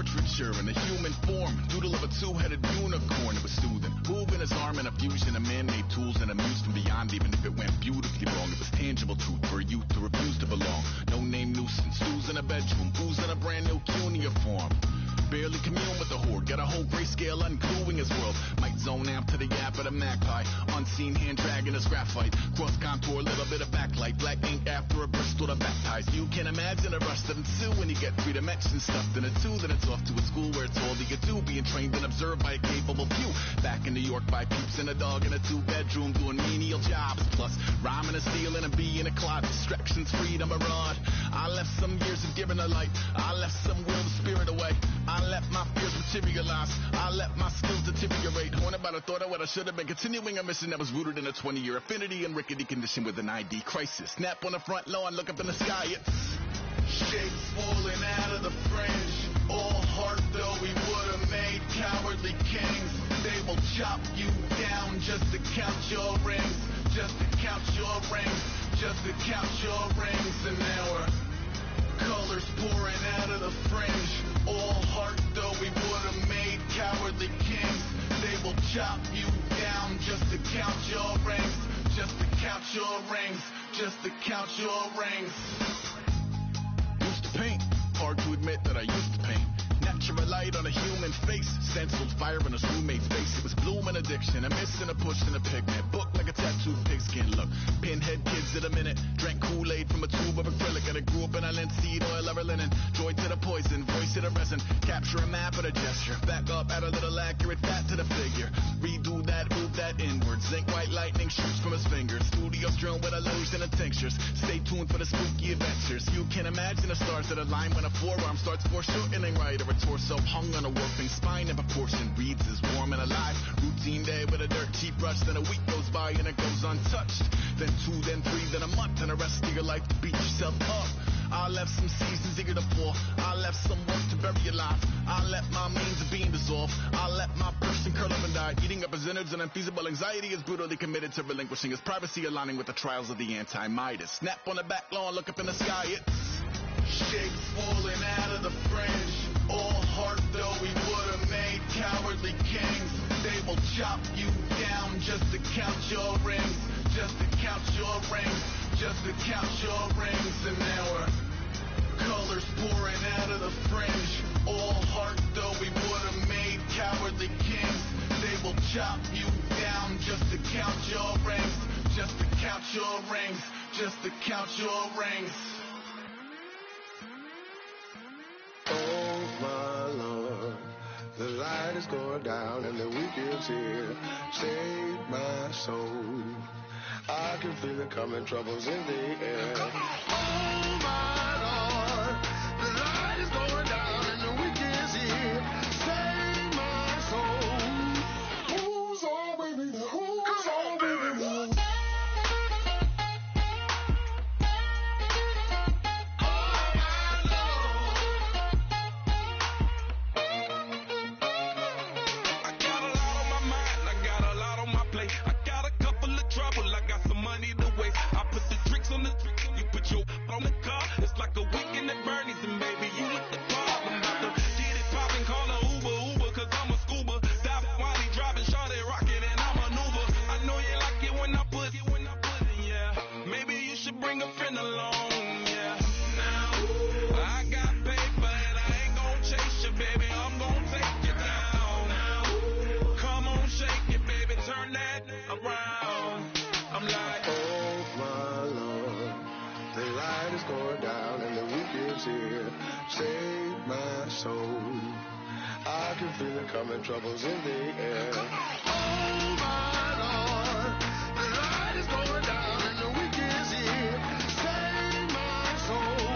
portraiture in a human form, doodle of a two-headed unicorn. It was soothing, moving his arm in a fusion of man-made tools and amused from beyond, even if it went beautifully wrong. It was tangible truth for a youth to refuse to belong. No name nuisance, who's in a bedroom, who's in a brand new cuneiform. Barely commune with the horde, got a whole grayscale ungluing his world. Might zone amp to the yap of the magpie, unseen hand dragging his graphite. Cross contour, little bit of backlight, black ink after a Bristol to baptize. You can imagine the rush that ensue when you get three dimensions stuffed in a two. Then it's off to a school where it's all that you do, being trained and observed by a capable few. Back in New York by peeps and a dog in a two-bedroom doing menial jobs. Plus rhyming and stealing and being a clot, distractions, freedom, a rod. I left some years of giving a light, I left some will to spirit away. I let my fears materialize, I let my skills deteriorate. Haunted by the thought of what I should have been, continuing a mission that was rooted in a 20-year affinity and rickety condition with an ID crisis. Snap on the front lawn, look up in the sky, it's shapes falling out of the fringe. All heart though we would have made cowardly kings. They will chop you down just to count your rings, just to count your rings, just to count your rings. And now we're colors pouring out of the fringe. All heart though we would have made cowardly kings. They will chop you down just to count your rings, just to count your rings, just to count your rings. Used to paint, hard to admit that I used to paint. Natural light on a human face, stenciled fire in a roommate's face. It was bloom and addiction, a miss and a push and a pigment. Book like a tattooed pigskin look. Pinhead kids at a minute, drank Kool-Aid from a tube of acrylic, and I grew up in a linseed oil or linen. Joy to the poison, voice to the resin. Capture a map of a gesture, back up, add a little accurate fat to the figure. Redo that, move that inward. Zinc white lightning shoots from his fingers. Studio strewn with illusion and tinctures. Stay tuned for the spooky adventures. You can imagine the stars that align when a forearm starts foreshortening right, or a torso hung on a warping spine in proportion. Reads as warm and alive. Routine day with a dirt cheap brush. Then a week goes by and it goes untouched. Then 2, then 3, then a month, and the rest of your life to beat yourself up. I left some seasons eager to fall. I left some work to bury alive. I let my means of being dissolve. I let my person curl up and die. Eating up his innards and unfeasible anxiety is brutally committed to relinquishing his privacy, aligning with the trials of the anti-Midas. Snap on the back lawn, look up in the sky. It's shapes falling out of the fringe. All heart though we would have made cowardly kings. They will chop you down just to count your rings, just to count your rings, just to count your rings. And now we're colors pouring out of the fringe. All heart though we would have made cowardly kings. They will chop you down just to count your rings, just to count your rings, just to count your rings. My Lord, the light is going down and the weekend's here. Save my soul. I can feel it coming, troubles in the air. Oh my Lord, the light is going down and the weekend's here. Save my soul. Who's all with me? Who's all with me? Save my soul. I can feel it coming, troubles in the air. Oh my Lord, the light is going down and the weekend's here. Save my soul.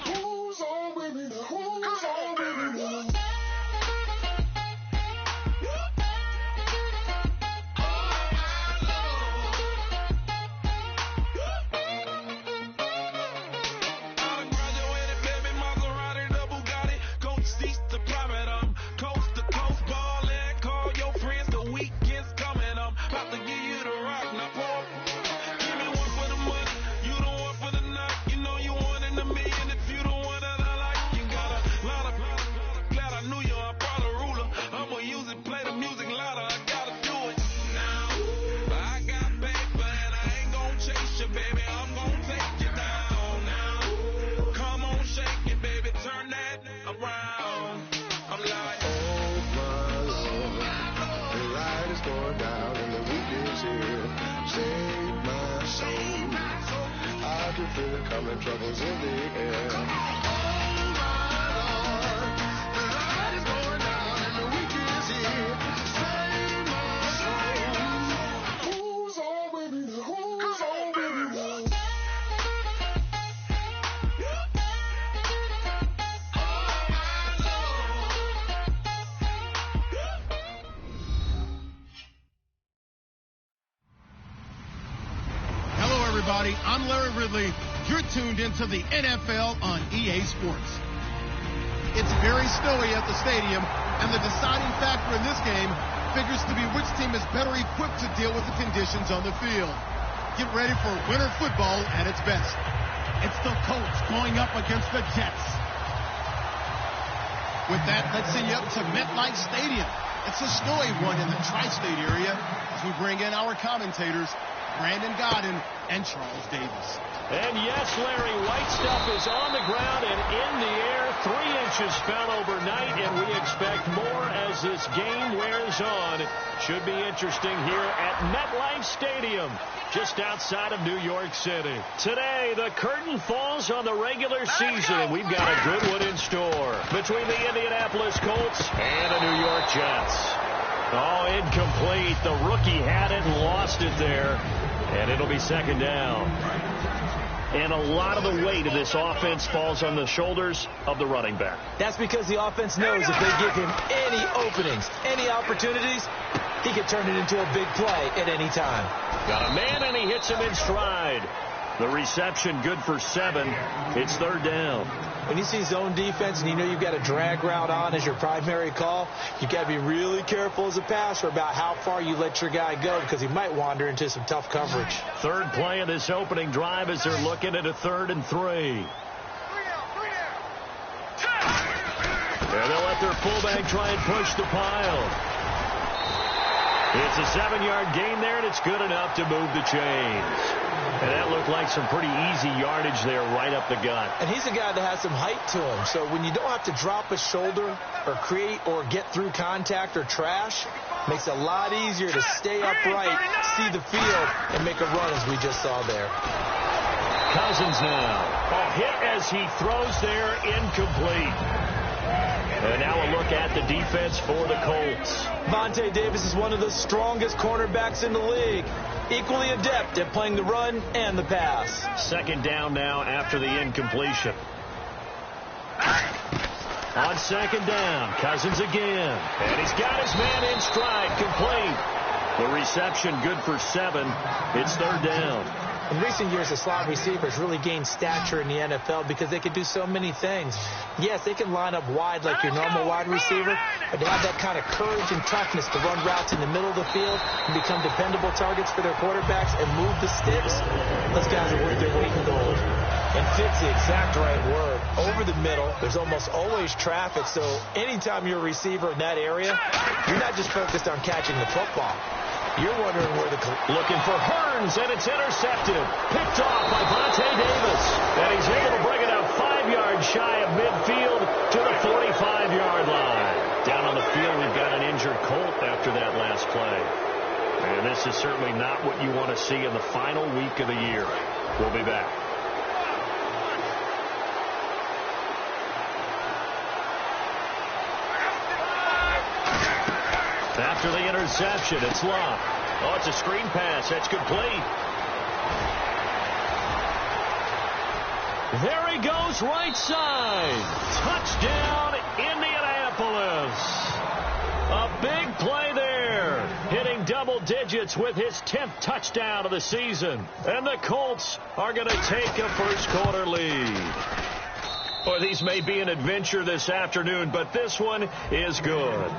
Who's all with me? Who's all with me? Coast to coast ballin', call your friends, the weekend's coming feel it coming, troubles in the air. Everybody, I'm Larry Ridley. You're tuned into the NFL on EA Sports. It's very snowy at the stadium, and the deciding factor in this game figures to be which team is better equipped to deal with the conditions on the field. Get ready for winter football at its best. It's the Colts going up against the Jets. With that, let's send you up to MetLife Stadium. It's a snowy one in the tri-state area as we bring in our commentators, Brandon Godden and Charles Davis. And yes, Larry, white stuff is on the ground and in the air. 3 inches fell overnight, and we expect more as this game wears on. Should be interesting here at MetLife Stadium, just outside of New York City. Today, the curtain falls on the regular season, and we've got a good one in store between the Indianapolis Colts and the New York Jets. Oh, incomplete. The rookie had it and lost it there. And it'll be second down. And a lot of the weight of this offense falls on the shoulders of the running back. That's because the offense knows if they give him any openings, any opportunities, he can turn it into a big play at any time. Got a man, and he hits him in stride. The reception good for 7. It's third down. When you see zone defense and you know you've got a drag route on as your primary call, you've got to be really careful as a passer about how far you let your guy go because he might wander into some tough coverage. Third play of this opening drive as they're looking at a 3rd and 3. And they'll let their fullback try and push the pile. It's a 7-yard gain there, and it's good enough to move the chains. And that looked like some pretty easy yardage there right up the gut. And he's a guy that has some height to him. So when you don't have to drop a shoulder or create or get through contact or trash, makes it a lot easier to stay upright, see the field, and make a run as we just saw there. Cousins now. A hit as he throws there, incomplete. And now a look at the defense for the Colts. Vontae Davis is one of the strongest cornerbacks in the league. Equally adept at playing the run and the pass. Second down now after the incompletion. On second down, Cousins again. And he's got his man in stride, complete. The reception good for 7. It's third down. In recent years, the slot receivers really gained stature in the NFL because they can do so many things. Yes, they can line up wide like your normal wide receiver, but they have that kind of courage and toughness to run routes in the middle of the field and become dependable targets for their quarterbacks and move the sticks. Those guys are worth their weight in gold. And fit's the exact right word. Over the middle, there's almost always traffic, so anytime you're a receiver in that area, you're not just focused on catching the football. You're wondering where the... Looking for Hearns, and it's intercepted. Picked off by Vontae Davis. And he's able to bring it up 5 yards shy of midfield to the 45-yard line. Down on the field, we've got an injured Colt after that last play. And this is certainly not what you want to see in the final week of the year. We'll be back. After the interception, it's Love. Oh, it's a screen pass. That's complete. There he goes, right side. Touchdown, Indianapolis. A big play there. Hitting double digits with his 10th touchdown of the season. And the Colts are going to take a first-quarter lead. Well, these may be an adventure this afternoon, but this one is good.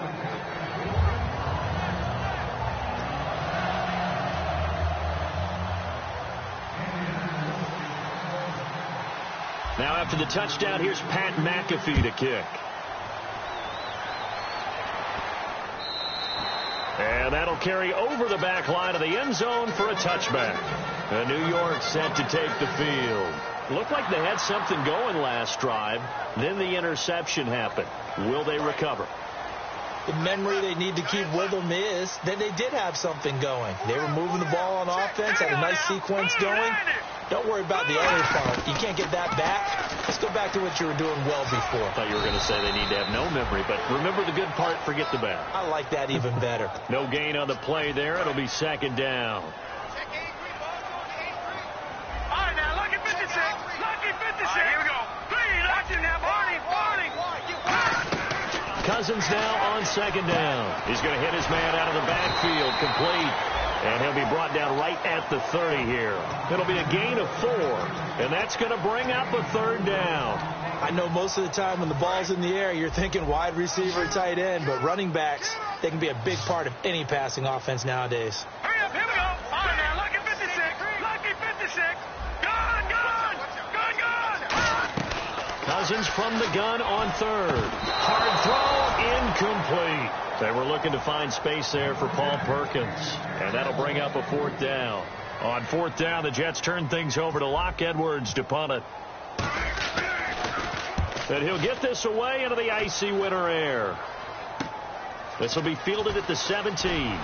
Now after the touchdown, here's Pat McAfee to kick. And that'll carry over the back line of the end zone for a touchback. And New York set to take the field. Looked like they had something going last drive. Then the interception happened. Will they recover? The memory they need to keep with them is that they did have something going. They were moving the ball on offense, had a nice sequence going. Don't worry about the other part. You can't get that back. Let's go back to what you were doing well before. I thought you were going to say they need to have no memory, but remember the good part, forget the bad. I like that even better. No gain on the play there. It'll be second down. All right, now, lucky 56. Lucky 56. All right, here we go. Please, watch him now, Barney. Cousins now on second down. He's going to hit his man out of the backfield, complete. And he'll be brought down right at the 30 here. It'll be a gain of 4, and that's going to bring up a third down. I know most of the time when the ball's in the air, you're thinking wide receiver, tight end, but running backs, they can be a big part of any passing offense nowadays. Hurry up, here we go. All right, now, lucky 56. Lucky 56. Gun. Cousins from the gun on third. Hard throw, incomplete. They were looking to find space there for Paul Perkins, and that'll bring up a fourth down. On fourth down, the Jets turn things over to Locke Edwards to punt it. And he'll get this away into the icy winter air. This will be fielded at the 17.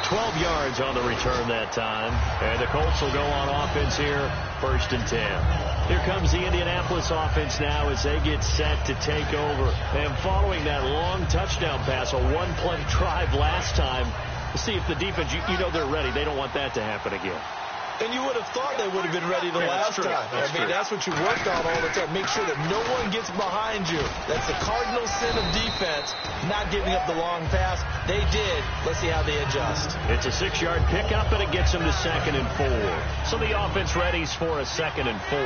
12 yards on the return that time. And the Colts will go on offense here, 1st and 10. Here comes the Indianapolis offense now as they get set to take over. And following that long touchdown pass, a one-play drive last time, to see if the defense, you know they're ready. They don't want that to happen again. And you would have thought they would have been ready the last time. That's what you worked on all the time. Make sure that no one gets behind you. That's the cardinal sin of defense, not giving up the long pass. They did. Let's see how they adjust. It's a 6-yard pickup, and it gets them to 2nd and 4. So the offense readies for a 2nd and 4.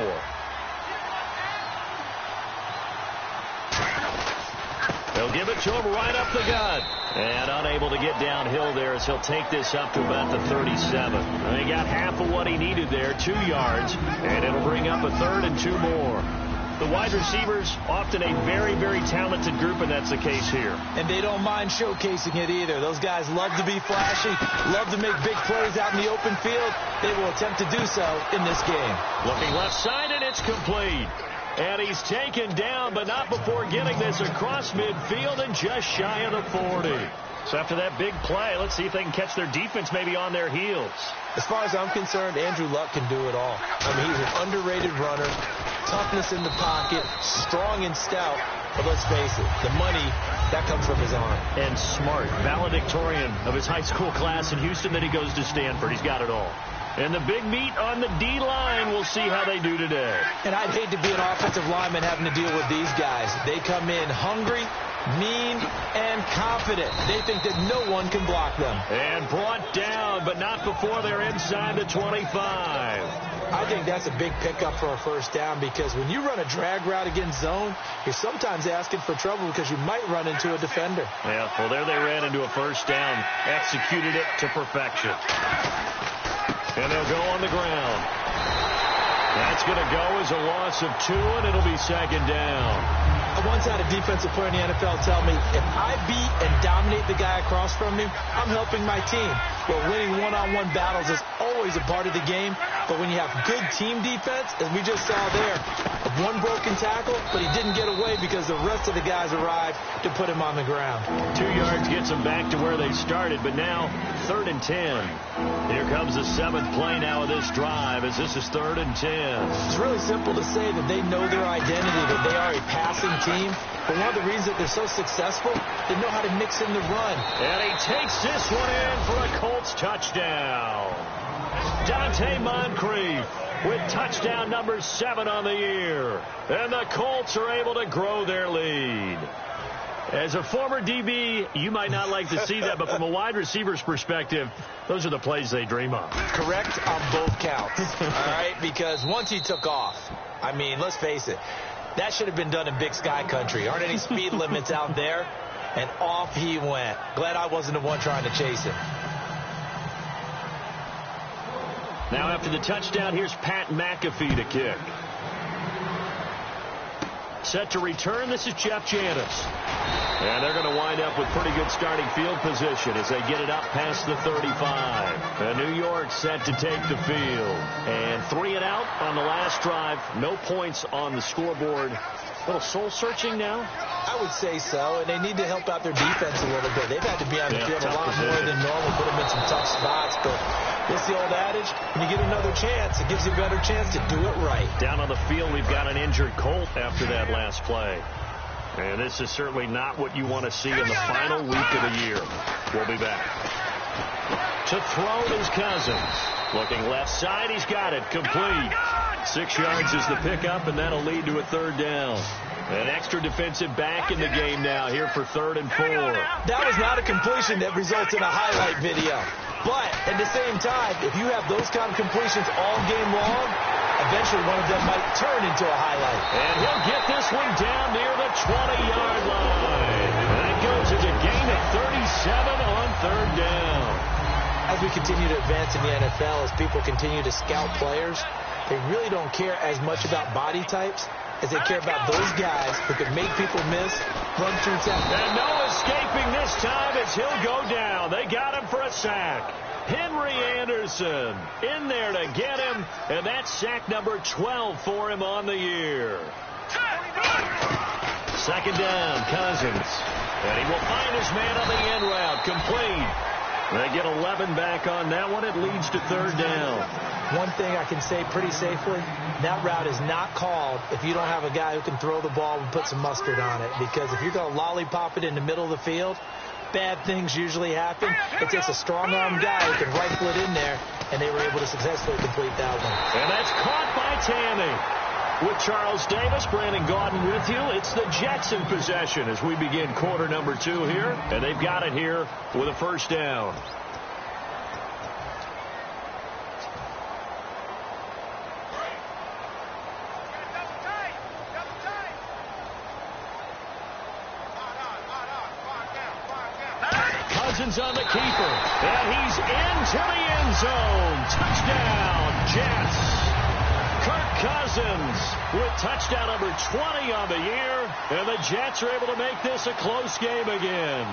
They'll give it to him right up the gut. And unable to get downhill there as he'll take this up to about the 37. And he got half of what he needed there, 2 yards. And it'll bring up a 3rd and 2 more. The wide receivers, often a very, very talented group, and that's the case here. And they don't mind showcasing it either. Those guys love to be flashy, love to make big plays out in the open field. They will attempt to do so in this game. Looking left side, and it's complete. And he's taken down, but not before getting this across midfield and just shy of the 40. So after that big play, let's see if they can catch their defense maybe on their heels. As far as I'm concerned, Andrew Luck can do it all. I mean, he's an underrated runner, toughness in the pocket, strong and stout. But let's face it, the money, that comes from his arm. And smart, valedictorian of his high school class in Houston, then he goes to Stanford. He's got it all. And the big meat on the D-line, we'll see how they do today. And I'd hate to be an offensive lineman having to deal with these guys. They come in hungry, mean, and confident. They think that no one can block them. And brought down, but not before they're inside the 25. I think that's a big pickup for a first down because when you run a drag route against zone, you're sometimes asking for trouble because you might run into a defender. Yeah, well, there they ran into a first down, executed it to perfection. And they'll go on the ground. That's going to go as a loss of 2, and it'll be 2nd down. I once had a defensive player in the NFL tell me, if I beat and dominate the guy across from me, I'm helping my team. Well, winning one-on-one battles is always a part of the game, but when you have good team defense, as we just saw there, one broken tackle, but he didn't get away because the rest of the guys arrived to put him on the ground. 2 yards gets them back to where they started, but now 3rd and 10. Here comes the 7th play now of this drive as this is 3rd and 10. It's really simple to say that they know their identity, that they are a passing team. But one of the reasons that they're so successful, they know how to mix in the run. And he takes this one in for a Colts touchdown. Dante Moncrief with touchdown number 7 on the year. And the Colts are able to grow their lead. As a former DB, you might not like to see that, but from a wide receiver's perspective, those are the plays they dream of. Correct on both counts, all right? Because once he took off, I mean, let's face it, that should have been done in Big Sky country. Aren't any speed limits out there? And off he went. Glad I wasn't the one trying to chase him. Now after the touchdown, here's Pat McAfee to kick. Set to return, this is Jeff Janis. And they're going to wind up with pretty good starting field position as they get it up past the 35. And New York set to take the field. And 3 and out on the last drive. No points on the scoreboard little soul-searching now? I would say so, and they need to help out their defense a little bit. They've had to be on the field a lot more than normal, put them in some tough spots, but it's the old adage, when you get another chance, it gives you a better chance to do it right. Down on the field, we've got an injured Colt after that last play. And this is certainly not what you want to see in the final week of the year. We'll be back. To throw is Cousins. Looking left side, he's got it. Complete. 6 yards is the pickup, and that'll lead to a third down. An extra defensive back in the game now here for 3rd and 4. That was not a completion that results in a highlight video. But at the same time, if you have those kind of completions all game long, eventually one of them might turn into a highlight. And he'll get this one down near the 20-yard line. And that goes as a gain of 37 on 3rd down. As we continue to advance in the NFL, as people continue to scout players, they really don't care as much about body types as they care about those guys who can make people miss, run through tackles. And no escaping this time as he'll go down. They got him for a sack. Henry Anderson in there to get him, and that's sack number 12 for him on the year. 2nd down, Cousins. And he will find his man on the end route, complete. They get 11 back on that one. It leads to 3rd down. One thing I can say pretty safely, that route is not called if you don't have a guy who can throw the ball and put some mustard on it. Because if you're going to lollipop it in the middle of the field, bad things usually happen. It takes a strong-arm guy who can rifle it in there, and they were able to successfully complete that one. And that's caught by Tanny. With Charles Davis, Brandon Gaudin with you. It's the Jets in possession as we begin quarter number 2 here. And they've got it here with a 1st down. Cousins on the keeper. And he's into the end zone. Touchdown, Jets. Kirk Cousins with touchdown number 20 on the year, and the Jets are able to make this a close game again.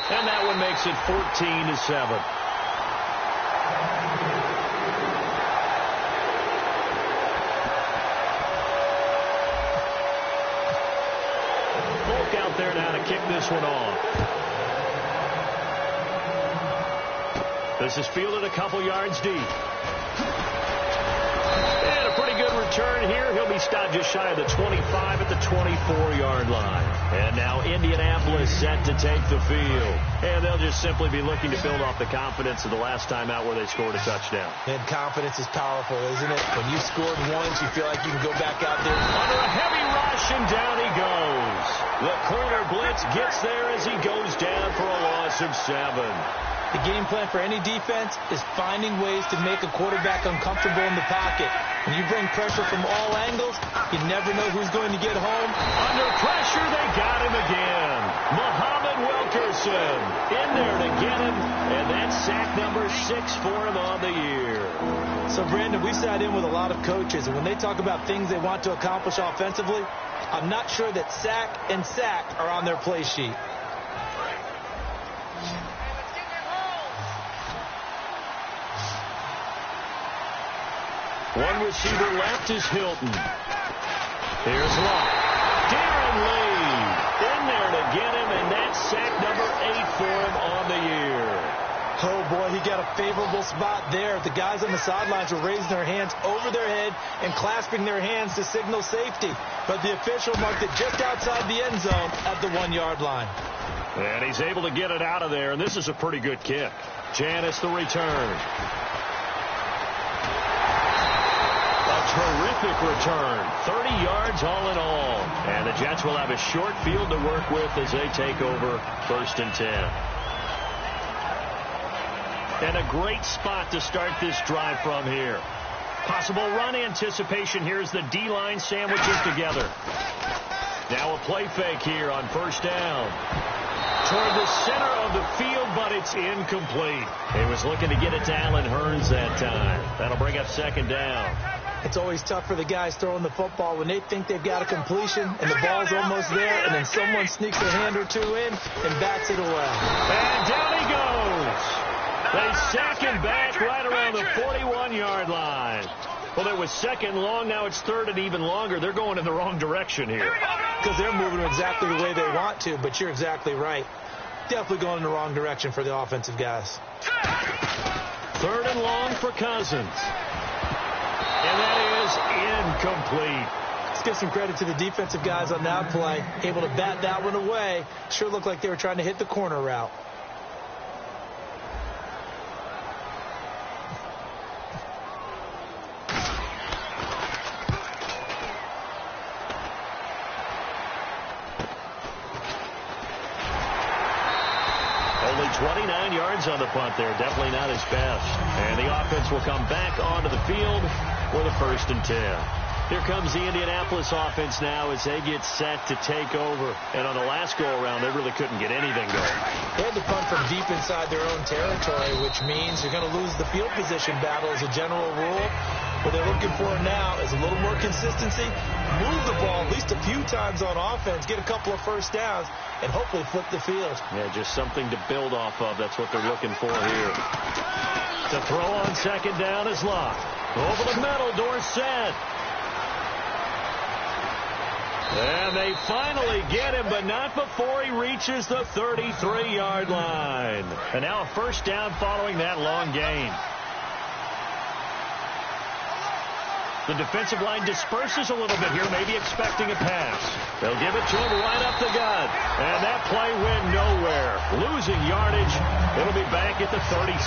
And that one makes it 14-7. Folk out there now to kick this one off. This is fielded a couple yards deep. And a pretty good return here. He'll be stopped just shy of the 25 at the 24-yard line. And now Indianapolis set to take the field. And they'll just simply be looking to build off the confidence of the last time out where they scored a touchdown. And confidence is powerful, isn't it? When you scored once, you feel like you can go back out there. Under a heavy rush, and down he goes. The corner blitz gets there as he goes down for a loss of 7. The game plan for any defense is finding ways to make a quarterback uncomfortable in the pocket. When you bring pressure from all angles, you never know who's going to get home. Under pressure, they got him again. Muhammad Wilkerson in there to get him, and that's sack number 6 for him on the year. So, Brandon, we sat in with a lot of coaches, and when they talk about things they want to accomplish offensively, I'm not sure that sack and sack are on their play sheet. One receiver left is Hilton. Here's Locke. Darren Lee in there to get him, and that's sack number 8 for him on the year. Oh, boy, he got a favorable spot there. The guys on the sidelines were raising their hands over their head and clasping their hands to signal safety. But the official marked it just outside the end zone at the 1-yard line. And he's able to get it out of there, and this is a pretty good kick. Janis the return. Terrific return. 30 yards all in all. And the Jets will have a short field to work with as they take over 1st and 10. And a great spot to start this drive from here. Possible run anticipation here as the D-line sandwiches together. Now a play fake here on 1st down. Toward the center of the field, but it's incomplete. He was looking to get it to Allen Hurns that time. That'll bring up 2nd down. It's always tough for the guys throwing the football when they think they've got a completion and the ball's almost there, and then someone sneaks a hand or two in and bats it away. And down he goes. They sack him back right around the 41-yard line. Well, it was second long. Now it's third and even longer. They're going in the wrong direction here. Because they're moving exactly the way they want to, but you're exactly right. Definitely going in the wrong direction for the offensive guys. Third and long for Cousins. And that is incomplete. Let's give some credit to the defensive guys on that play. Able to bat that one away. Sure looked like they were trying to hit the corner route. Only 29 yards on the punt there. Definitely not his best. And the offense will come back onto the field with a 1st and 10. Here comes the Indianapolis offense now as they get set to take over. And on the last go-around, they really couldn't get anything going. They had to punt from deep inside their own territory, which means you're going to lose the field position battle as a general rule. What they're looking for now is a little more consistency, move the ball at least a few times on offense, get a couple of first downs, and hopefully flip the field. Yeah, just something to build off of. That's what they're looking for here. The throw on second down is Locke. Over the middle, Dorsett. And they finally get him, but not before he reaches the 33-yard line. And now a first down following that long gain. The defensive line disperses a little bit here, maybe expecting a pass. They'll give it to him right up the gut. And that play went nowhere. Losing yardage. It'll be back at the 36.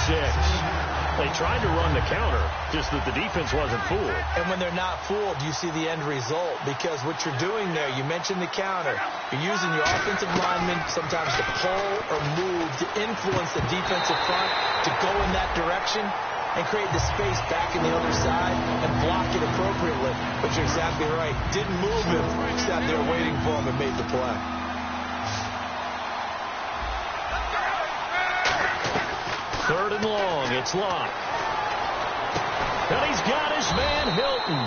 They tried to run the counter, just that the defense wasn't fooled. And when they're not fooled, you see the end result. Because what you're doing there, you mentioned the counter. You're using your offensive linemen sometimes to pull or move to influence the defensive front to go in that direction and create the space back in the other side and block it appropriately. But you're exactly right. Didn't move him. Sat there waiting for him and made the play. Third and long, it's Locke. And he's got his man Hilton.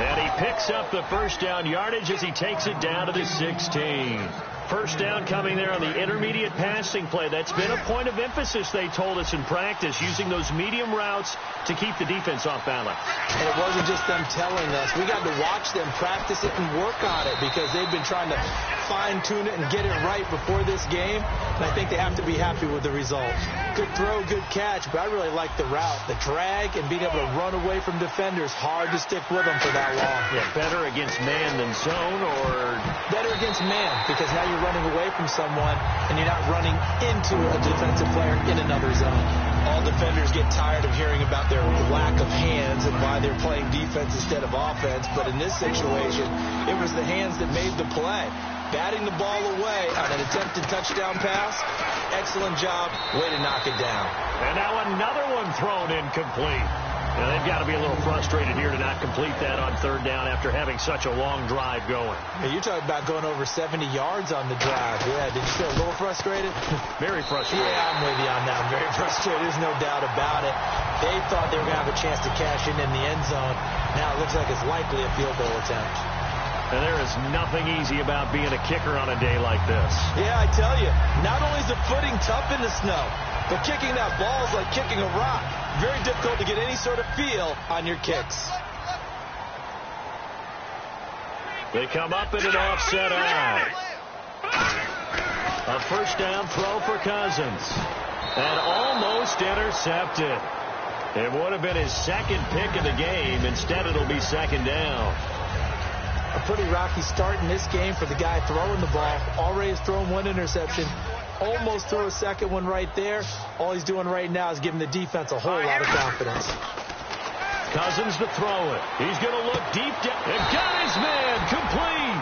And he picks up the first down yardage as he takes it down to the 16. First down coming there on the intermediate passing play. That's been a point of emphasis, they told us in practice, using those medium routes to keep the defense off balance. And it wasn't just them telling us. We got to watch them practice it and work on it because they've been trying to fine-tune it and get it right before this game. And I think they have to be happy with the result. Good throw, good catch, but I really like the route. The drag and being able to run away from defenders, hard to stick with them for that long. Yeah, better against man than zone, or better against man, because now you're running away from someone and you're not running into a defensive player in another zone. All defenders get tired of hearing about their lack of hands and why they're playing defense instead of offense, but in this situation, it was the hands that made the play. Batting the ball away on an attempted touchdown pass. Excellent job. Way to knock it down. And now another one thrown incomplete. Now they've got to be a little frustrated here to not complete that on third down after having such a long drive going. Hey, you're talking about going over 70 yards on the drive. Yeah, did you feel a little frustrated? Very frustrated. Yeah, I'm with you on that. I'm very frustrated. There's no doubt about it. They thought they were going to have a chance to cash in the end zone. Now it looks like it's likely a field goal attempt. And there is nothing easy about being a kicker on a day like this. Yeah, I tell you, not only is the footing tough in the snow, but kicking that ball is like kicking a rock. Very difficult to get any sort of feel on your kicks. They come up in an offset eye. A first down throw for Cousins. And almost intercepted. It would have been his second pick of the game. Instead, it'll be second down. A pretty rocky start in this game for the guy throwing the ball. Already has thrown one interception. Almost threw a second one right there. All he's doing right now is giving the defense a whole lot of confidence. Cousins to throw it. He's going to look deep down. And got his man complete.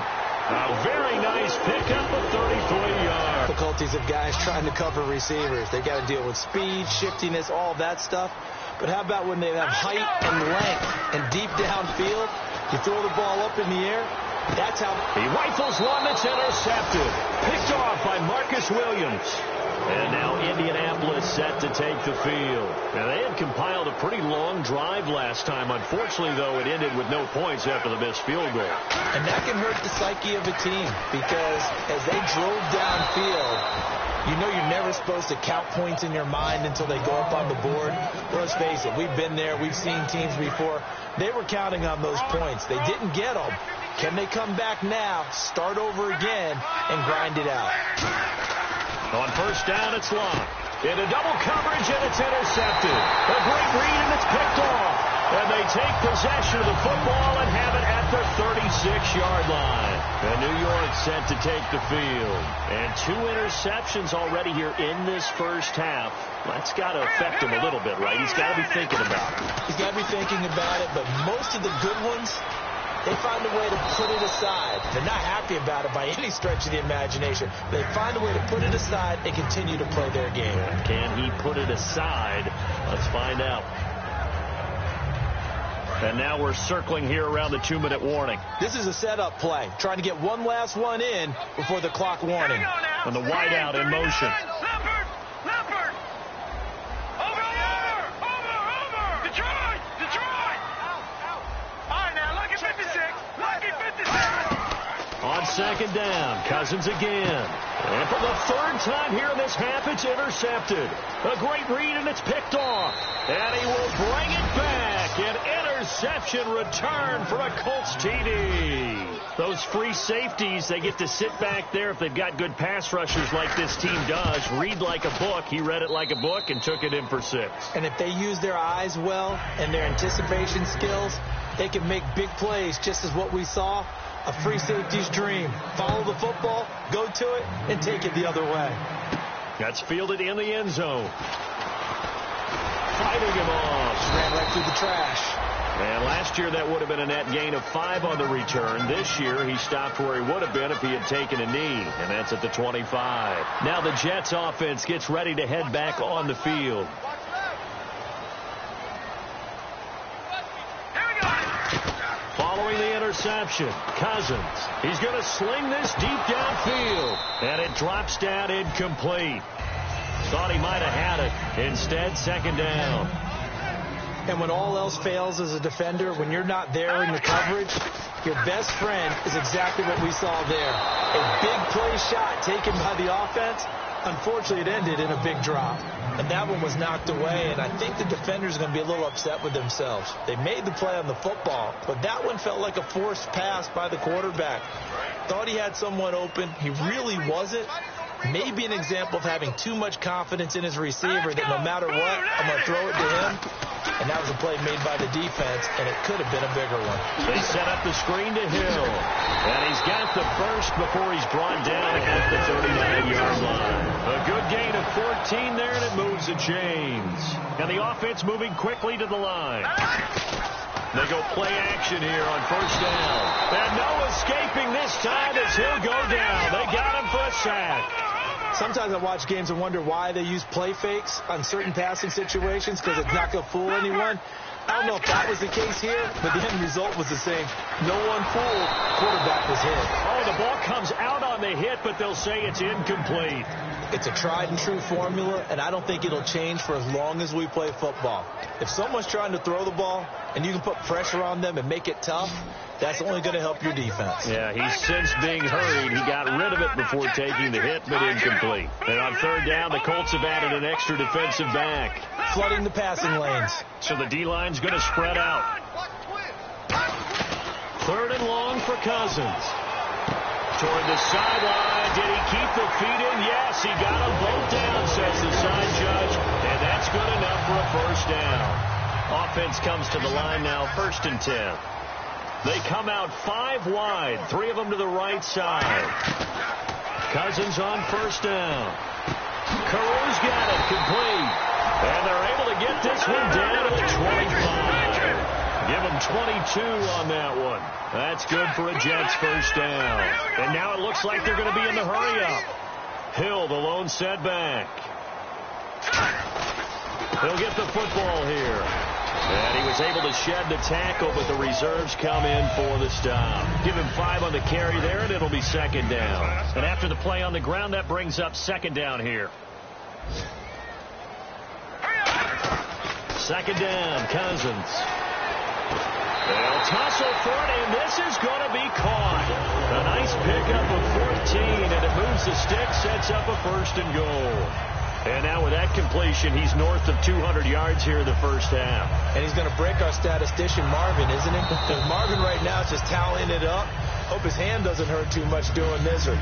A very nice pickup of 33 yards. Difficulties of guys trying to cover receivers. They got to deal with speed, shiftiness, all that stuff. But how about when they have height and length and deep downfield? You throw the ball up in the air. That's how he rifles one that's intercepted. Picked off by Marcus Williams. And now Indianapolis set to take the field. Now, they had compiled a pretty long drive last time. Unfortunately, though, it ended with no points after the missed field goal. And that can hurt the psyche of a team because as they drove downfield, you know you're never supposed to count points in your mind until they go up on the board. Let's face it, we've been there. We've seen teams before. They were counting on those points. They didn't get them. Can they come back now, start over again, and grind it out? On first down, it's locked. Into double coverage, and it's intercepted. A great read, and it's picked off. And they take possession of the football and have it at the 36-yard line. And New York set to take the field. And 2 interceptions already here in this first half. That's got to affect him a little bit, right? He's got to be thinking about it. He's got to be thinking about it, but most of the good ones, they find a way to put it aside. They're not happy about it by any stretch of the imagination. They find a way to put it aside and continue to play their game. Can he put it aside? Let's find out. And now we're circling here around the 2-minute warning. This is a setup play, trying to get one last one in before the clock warning. And the wideout in motion. Leopard! Over! Detroit! All right, now, lucky 56. On second down, Cousins again. And for the third time here in this half, it's intercepted. A great read, and it's picked off. And he will bring it back. An interception return for a Colts TD. Those free safeties, they get to sit back there if they've got good pass rushers like this team does. Read like a book. He read it like a book and took it in for 6. And if they use their eyes well and their anticipation skills, they can make big plays, just as what we saw. A free safety's dream. Follow the football, go to it, and take it the other way. That's fielded in the end zone. Fighting him off. Just ran right through the trash. And last year that would have been a net gain of 5 on the return. This year he stopped where he would have been if he had taken a knee. And that's at the 25. Now the Jets offense gets ready to head back on the field. Following the interception, Cousins. He's going to sling this deep downfield. And it drops down incomplete. Thought he might have had it. Instead, second down. And when all else fails as a defender, when you're not there in the coverage, your best friend is exactly what we saw there. A big play shot taken by the offense. Unfortunately, it ended in a big drop. And that one was knocked away, and I think the defenders are going to be a little upset with themselves. They made the play on the football, but that one felt like a forced pass by the quarterback. Thought he had someone open. He really wasn't. Maybe an example of having too much confidence in his receiver that no matter what, I'm going to throw it to him. And that was a play made by the defense, and it could have been a bigger one. They set up the screen to Hill. And he's got the first before he's brought down at the 39-yard line. A good gain of 14 there, and it moves the chains. And the offense moving quickly to the line. They go play action here on first down. And no escaping this time as he'll go down. They got him for a sack. Sometimes I watch games and wonder why they use play fakes on certain passing situations because it's not going to fool anyone. I don't know if that was the case here, but the end result was the same. No one fooled. Quarterback was hit. Oh, the ball comes out on the hit, but they'll say it's incomplete. It's a tried-and-true formula, and I don't think it'll change for as long as we play football. If someone's trying to throw the ball and you can put pressure on them and make it tough, that's only going to help your defense. Yeah, he's since being hurried. He got rid of it before taking the hit, but incomplete. And on third down, the Colts have added an extra defensive back. Flooding the passing lanes. So the D-line's going to spread out. Third and long for Cousins. Toward the sideline. Did he keep the feet in? Yes, he got them both down, says the side judge. And that's good enough for a first down. Offense comes to the line now, 1st and 10. They come out 5 wide, 3 of them to the right side. Cousins on first down. Carew's got it complete. And they're able to get this one down to the 25. Give them 22 on that one. That's good for a Jets first down. And now it looks like they're going to be in the hurry-up. Hill, the lone setback. He'll get the football here. And he was able to shed the tackle, but the reserves come in for the stop. Give him 5 on the carry there, and it'll be second down. And after the play on the ground, that brings up second down here. Second down, Cousins. They'll tussle for it, and this is going to be caught. A nice pickup of 14, and it moves the stick, sets up a 1st and goal. And now with that completion, he's north of 200 yards here in the first half. And he's going to break our statistician, Marvin, isn't he? Because Marvin right now is just tallying it up. Hope his hand doesn't hurt too much doing this or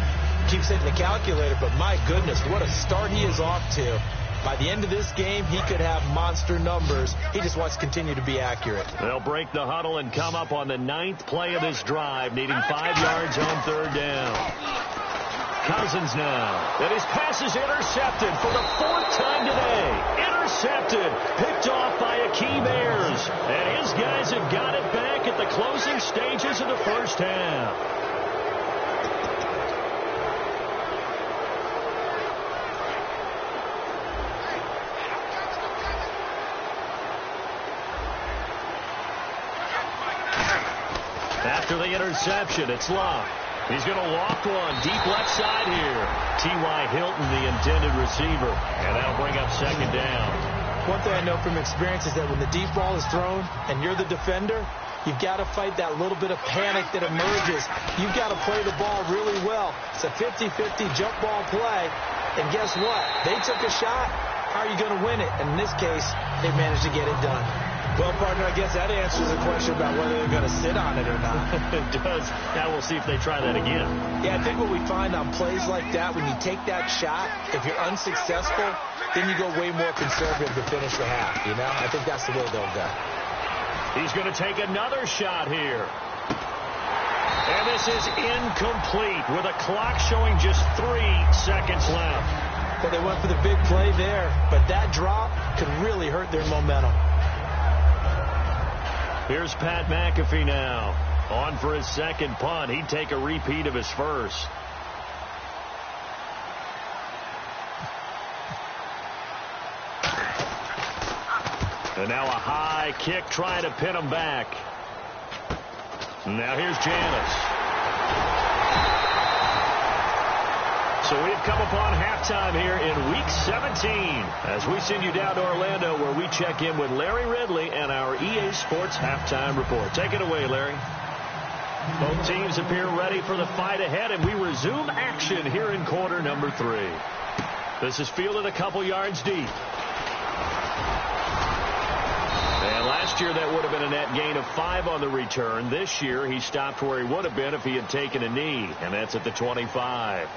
keeps hitting the calculator. But my goodness, what a start he is off to. By the end of this game, he could have monster numbers. He just wants to continue to be accurate. They'll break the huddle and come up on the 9th play of this drive, needing 5 yards on 3rd down. Cousins now. And his pass is intercepted for the 4th time today. Intercepted. Picked off by Akeem Ayers. And his guys have got it back at the closing stages of the first half. After the interception, it's Locke. He's going to walk one deep left side here. T.Y. Hilton, the intended receiver. And that'll bring up 2nd down. One thing I know from experience is that when the deep ball is thrown and you're the defender, you've got to fight that little bit of panic that emerges. You've got to play the ball really well. It's a 50-50 jump ball play. And guess what? They took a shot. How are you going to win it? And in this case, they managed to get it done. Well, partner, I guess that answers the question about whether they're going to sit on it or not. It does. Now we'll see if they try that again. Yeah, I think what we find on plays like that, when you take that shot, if you're unsuccessful, then you go way more conservative to finish the half, you know? I think that's the way they'll go. He's going to take another shot here. And this is incomplete with a clock showing just 3 seconds left. Well, they went for the big play there, but that drop could really hurt their momentum. Here's Pat McAfee now. On for his 2nd punt. He'd take a repeat of his first. And now a high kick trying to pin him back. Now here's Janis. So we've come upon halftime here in Week 17 as we send you down to Orlando where we check in with Larry Ridley and our EA Sports Halftime Report. Take it away, Larry. Both teams appear ready for the fight ahead, and we resume action here in quarter number 3. This is fielded a couple yards deep. And last year that would have been a net gain of 5 on the return. This year he stopped where he would have been if he had taken a knee, and that's at the 25.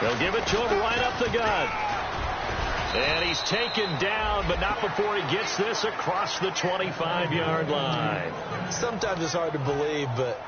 They'll give it to him right up the gut. And he's taken down, but not before he gets this across the 25-yard line. Sometimes it's hard to believe, but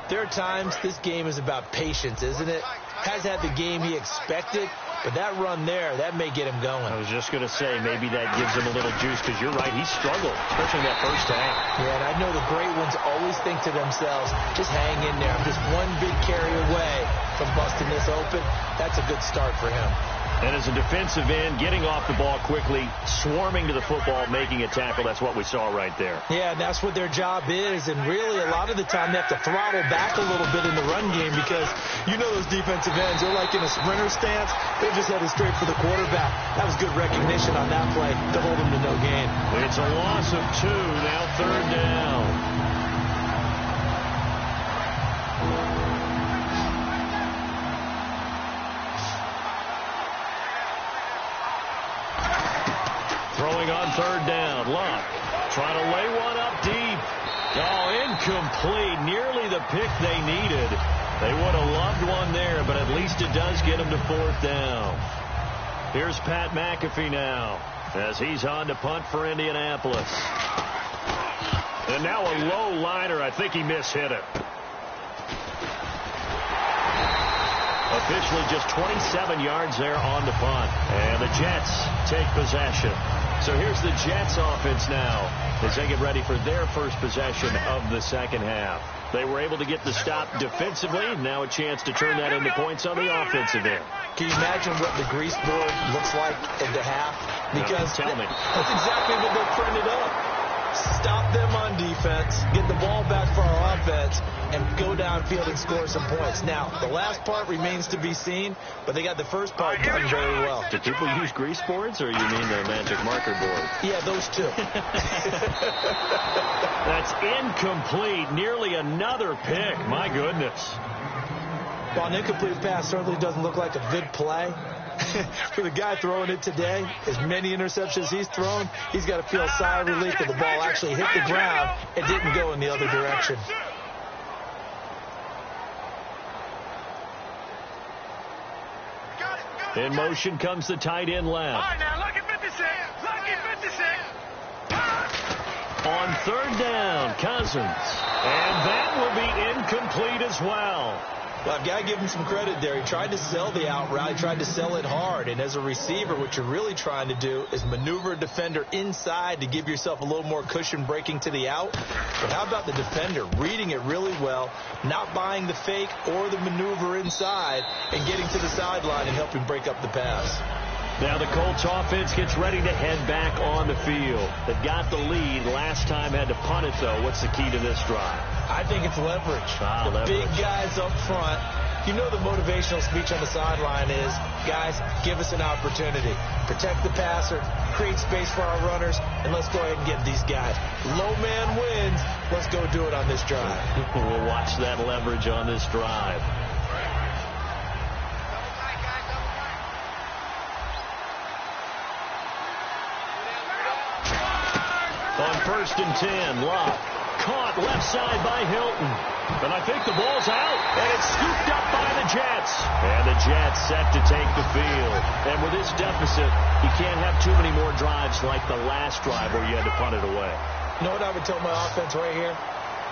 there are times this game is about patience, isn't it? Has had the game he expected, but that run there, that may get him going. I was just going to say, maybe that gives him a little juice, because you're right, he struggled, especially that first half. Yeah, and I know the great ones always think to themselves, just hang in there. I'm just one big carry away from busting this open. That's a good start for him. And as a defensive end, getting off the ball quickly, swarming to the football, making a tackle, that's what we saw right there. Yeah, and that's what their job is. And really, a lot of the time, they have to throttle back a little bit in the run game because you know those defensive ends, they're like in a sprinter stance. They're just headed straight for the quarterback. That was good recognition on that play to hold them to no gain. It's a loss of 2, now 3rd down. Throwing on 3rd down. Luck trying to lay one up deep. Oh, incomplete. Nearly the pick they needed. They would have loved one there, but at least it does get them to 4th down. Here's Pat McAfee now as he's on to punt for Indianapolis. And now a low liner. I think he mishit it. Officially just 27 yards there on the punt. And the Jets take possession. So here's the Jets offense now as they get ready for their first possession of the second half. They were able to get the stop defensively. Now a chance to turn that into points on the offensive end. Can you imagine what the grease board looks like at the half? Because tell me. That's exactly what they're printed up. Stop them on defense, get the ball back for our offense, and go downfield and score some points. Now, the last part remains to be seen, but they got the first part done very well. Do people use grease boards, or you mean the magic marker board? Yeah, those two. That's incomplete. Nearly another pick. My goodness. Well, an incomplete pass certainly doesn't look like a good play. For the guy throwing it today, as many interceptions he's thrown, he's got to feel a sigh of relief that the ball actually hit the ground and didn't go in the other direction. In motion comes the tight end left. All right, now, lucky 56. Lucky 56. On third down, Cousins. And that will be incomplete as well. Well, I've got to give him some credit there. He tried to sell the out route. He tried to sell it hard. And as a receiver, what you're really trying to do is maneuver a defender inside to give yourself a little more cushion breaking to the out. But how about the defender reading it really well, not buying the fake or the maneuver inside, and getting to the sideline and helping break up the pass? Now the Colts offense gets ready to head back on the field. They've got the lead. Last time had to punt it, though. What's the key to this drive? I think it's leverage. The big guys up front. You know the motivational speech on the sideline is, guys, give us an opportunity. Protect the passer, create space for our runners, and let's go ahead and get these guys. Low man wins. Let's go do it on this drive. We'll watch that leverage on this drive. On 1st and 10, Locke caught left side by Hilton. But I think the ball's out, and it's scooped up by the Jets. And the Jets set to take the field. And with this deficit, you can't have too many more drives like the last drive where you had to punt it away. You know what I would tell my offense right here?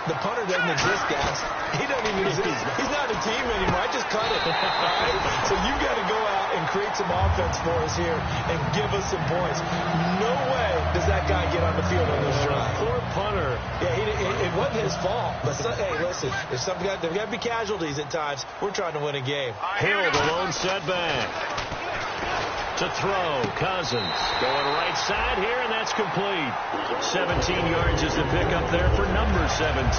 The punter doesn't exist, guys. He doesn't even exist. He's not a team anymore. I just cut it. All right? So you got to go out and create some offense for us here and give us some points. No way does that guy get on the field on this drive. Poor punter. Yeah, it wasn't his fault. But hey, listen, there's got to be casualties at times. We're trying to win a game. Hill, the lone setback. To throw, Cousins going right side here, and that's complete. 17 yards is the pickup there for number 17.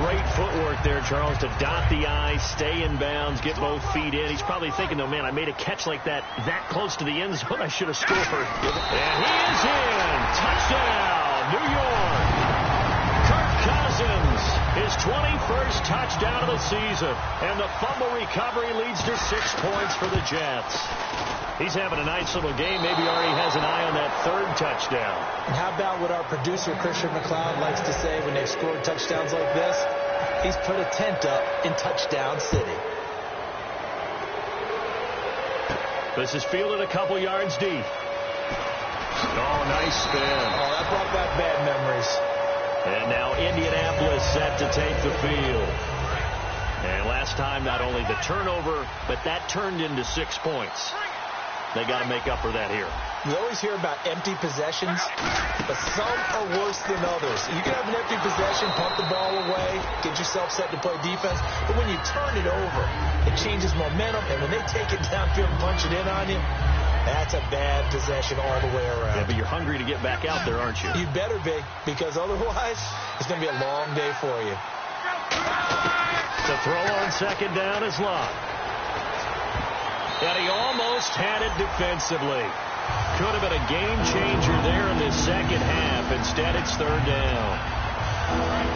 Great footwork there, Charles, to dot the I, stay in bounds, get both feet in. He's probably thinking, though, man, I made a catch like that close to the end zone. I should have scored. And he is in. Touchdown, New York. Kirk Cousins, his 21st touchdown of the season. And the fumble recovery leads to 6 points for the Jets. He's having a nice little game. Maybe already has an eye on that third touchdown. And how about what our producer, Christian McLeod, likes to say when they've scored touchdowns like this? He's put a tent up in Touchdown City. This is fielded a couple yards deep. Oh, nice spin. Oh, that brought back bad memories. And now Indianapolis set to take the field. And last time, not only the turnover, but that turned into 6 points. They got to make up for that here. We always hear about empty possessions, but some are worse than others. You can have an empty possession, pump the ball away, get yourself set to play defense, but when you turn it over, it changes momentum, and when they take it downfield and punch it in on you, that's a bad possession all the way around. Yeah, but you're hungry to get back out there, aren't you? You better be, because otherwise, it's going to be a long day for you. To throw on second down is Locke. And he almost had it defensively. Could have been a game changer there in this second half. Instead, it's third down.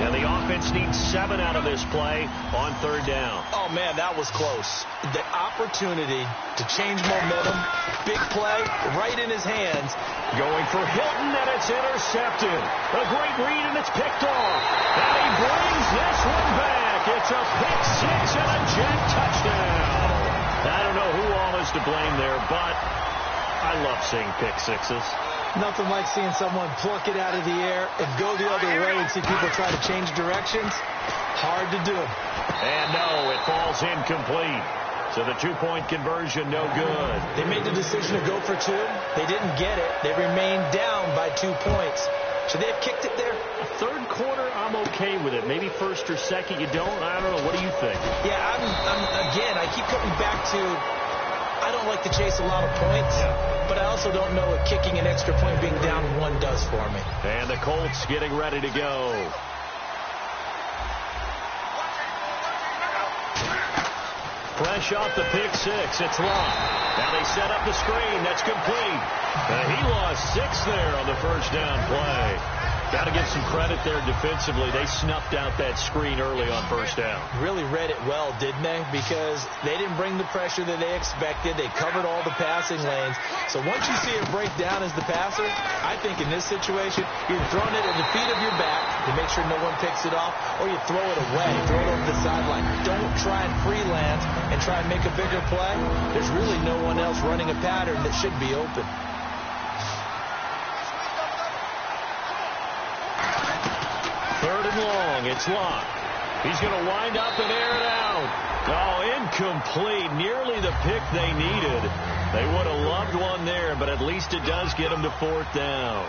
And the offense needs 7 out of this play on third down. Oh, man, that was close. The opportunity to change momentum, big play, right in his hands. Going for Hilton, and it's intercepted. A great read, and it's picked off. And he brings this one back. It's a pick 6 and a Jet touchdown. I don't know who all is to blame there, but I love seeing pick 6s. Nothing like seeing someone pluck it out of the air and go the other way and see people try to change directions. Hard to do. And no, it falls incomplete. So the 2-point conversion, no good. They made the decision to go for 2. They didn't get it. They remained down by 2 points. Should they have kicked it there? Third quarter, I'm okay with it. Maybe first or second, you don't. I don't know. What do you think? Yeah, again, I keep coming back to I don't like to chase a lot of points, but I also don't know what kicking an extra point being down 1 does for me. And the Colts getting ready to go. Fresh off the pick 6, it's Locke. Now they set up the screen. That's complete. He lost 6 there on the first down play. Got to give some credit there defensively. They snuffed out that screen early on first down. Really read it well, didn't they? Because they didn't bring the pressure that they expected. They covered all the passing lanes. So once you see it break down as the passer, I think in this situation, you're throwing it at the feet of your back to make sure no one picks it off, or you throw it away, throw it over the sideline. Don't try and freelance and try and make a bigger play. There's really no one else running a pattern that should be open. Third and long, it's Locke. He's going to wind up and air it out. Oh, incomplete. Nearly the pick they needed. They would have loved one there, but at least it does get them to 4th down.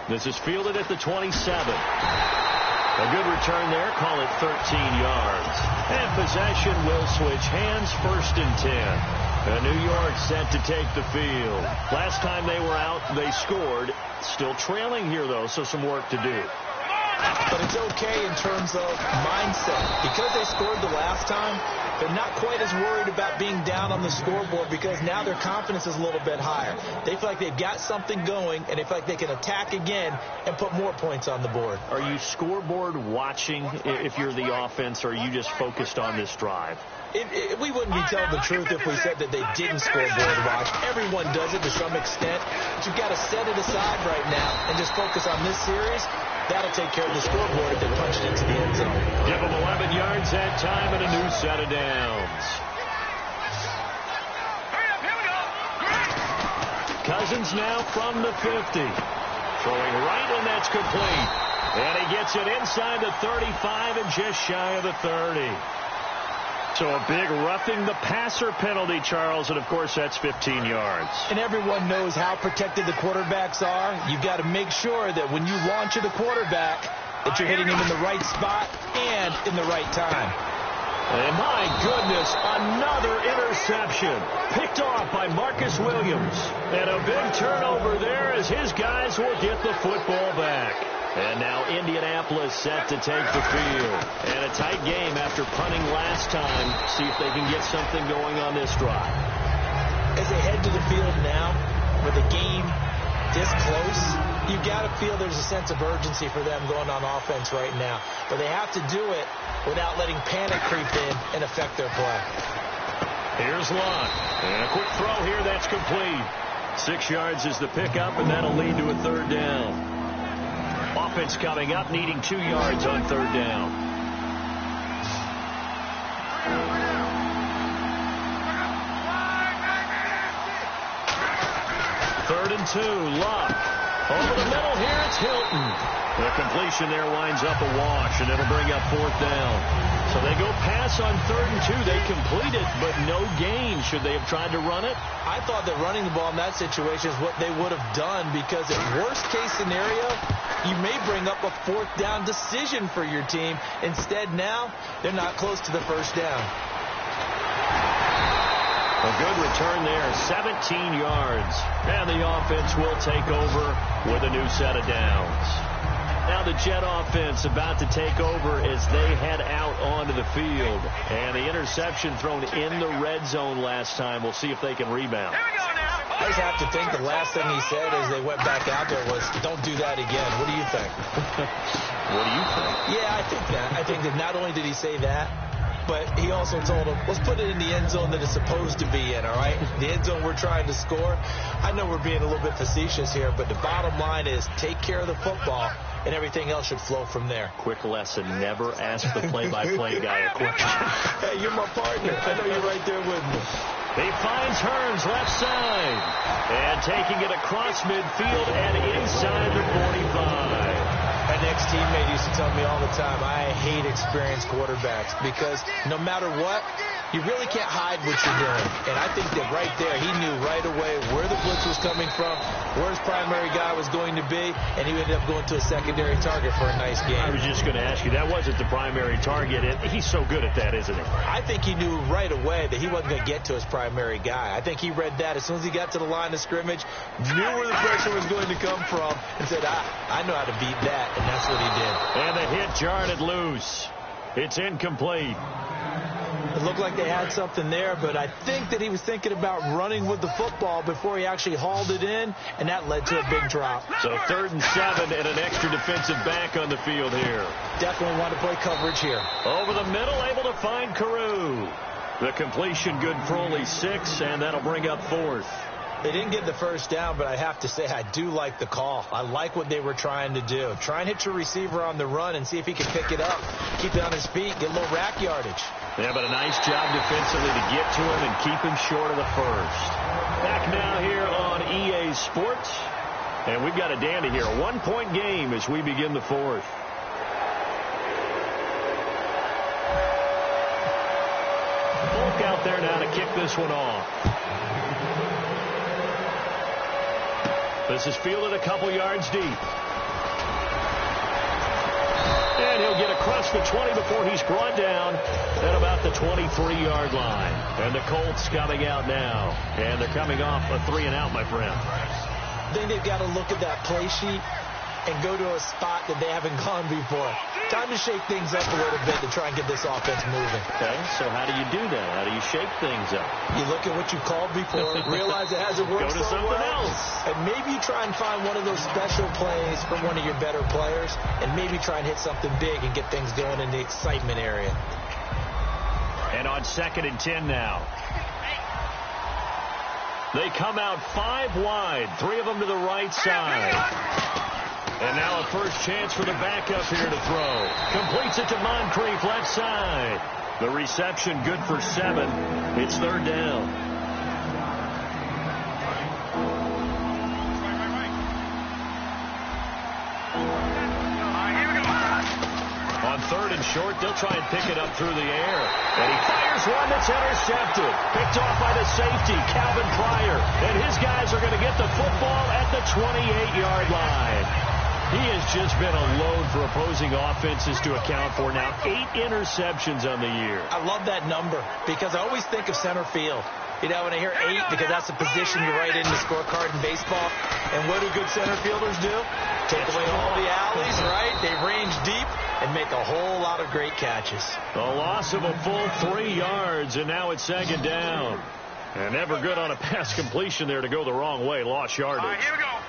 This is fielded at the 27. A good return there. Call it 13 yards. And possession will switch hands. 1st and 10. New York set to take the field. Last time they were out, they scored. Still trailing here, though, so some work to do. But it's okay in terms of mindset. Because they scored the last time, they're not quite as worried about being down on the scoreboard because now their confidence is a little bit higher. They feel like they've got something going, and they feel like they can attack again and put more points on the board. Are you scoreboard watching if you're the offense, or are you just focused on this drive? We wouldn't be telling the truth if we said that they didn't scoreboard watch. Everyone does it to some extent. But you've got to set it aside right now and just focus on this series. That'll take care of the scoreboard if they punch it into the end zone. Give them 11 yards that time and a new set of downs. Cousins now from the 50. Throwing right, and that's complete. And he gets it inside the 35 and just shy of the 30. So a big roughing the passer penalty, Charles, and of course that's 15 yards. And everyone knows how protected the quarterbacks are. You've got to make sure that when you launch at a quarterback, that you're hitting him in the right spot and in the right time. And my goodness, another interception. Picked off by Marcus Williams. And a big turnover there as his guys will get the football back. And now Indianapolis set to take the field. And a tight game after punting last time. See if they can get something going on this drive. As they head to the field now, with the game this close, you've got to feel there's a sense of urgency for them going on offense right now. But they have to do it without letting panic creep in and affect their play. Here's Locke. And a quick throw here that's complete. 6 yards is the pickup, and that'll lead to a 3rd down. Offense coming up, needing 2 yards on 3rd down. Third and 2, Locke. Over the middle here, it's Hilton. The completion there winds up a wash, and it'll bring up 4th down. So they go pass on 3rd and 2. They complete it, but no gain. Should they have tried to run it? I thought that running the ball in that situation is what they would have done, because at worst case scenario, you may bring up a 4th down decision for your team. Instead, now, they're not close to the 1st down. A good return there, 17 yards. And the offense will take over with a new set of downs. Now the Jet offense about to take over as they head out onto the field. And the interception thrown in the red zone last time. We'll see if they can rebound. I just have to think the last thing he said as they went back out there was, don't do that again. What do you think? What do you think? Yeah, I think that. I think that not only did he say that, but he also told him, let's put it in the end zone that it's supposed to be in, all right? The end zone we're trying to score. I know we're being a little bit facetious here, but the bottom line is take care of the football, and everything else should flow from there. Quick lesson, never ask the play-by-play guy a question. Hey, you're my partner. I know you're right there with me. He finds Hearns left side. And taking it across midfield and inside the 45. My next teammate used to tell me all the time, I hate experienced quarterbacks because no matter what, You really can't hide what you're doing. And I think that right there, he knew right away where the blitz was coming from, where his primary guy was going to be, and he ended up going to a secondary target for a nice game. I was just going to ask you, that wasn't the primary target. He's so good at that, isn't he? I think he knew right away that he wasn't going to get to his primary guy. I think he read that as soon as he got to the line of scrimmage, knew where the pressure was going to come from, and said, I know how to beat that, and that's what he did. And the hit jarred it loose. It's incomplete. It looked like they had something there, but I think that he was thinking about running with the football before he actually hauled it in, and that led to a big drop. So 3rd and 7 and an extra defensive back on the field here. Definitely want to play coverage here. Over the middle, able to find Carew. The completion good for only 6, and that'll bring up 4th. They didn't get the first down, but I have to say I do like the call. I like what they were trying to do. Try and hit your receiver on the run and see if he can pick it up, keep it on his feet, get a little rack yardage. Yeah, but a nice job defensively to get to him and keep him short of the first. Back now here on EA Sports. And we've got a dandy here. A 1-point game as we begin the 4th. Folk out there now to kick this one off. This is fielded a couple yards deep. And he'll get across the 20 before he's brought down at about the 23-yard line. And the Colts coming out now. And they're coming off a 3-and-out, my friend. I think they've got to look at that play sheet and go to a spot that they haven't gone before. Time to shake things up a little bit to try and get this offense moving. Okay, so how do you do that? How do you shake things up? You look at what you called before, realize it hasn't worked Go to so something well, else. and maybe you try and find one of those special plays from one of your better players, and maybe try and hit something big and get things going in the excitement area. And on 2nd and 10 now. They come out 5 wide, 3 of them to the right side. And now a first chance for the backup here to throw. Completes it to Moncrief, left side. The reception good for 7. It's 3rd down. On 3rd and short, they'll try and pick it up through the air. And he fires one that's intercepted. Picked off by the safety, Calvin Pryor. And his guys are going to get the football at the 28-yard line. He has just been a load for opposing offenses to account for now. 8 interceptions on the year. I love that number because I always think of center field. You know, when I hear 8, because that's the position you write in the scorecard in baseball. And what do good center fielders do? Take away all the alleys, right? They range deep and make a whole lot of great catches. A loss of a full 3 yards, and now it's 2nd down. And never good on a pass completion there to go the wrong way. Lost yardage. Here we go.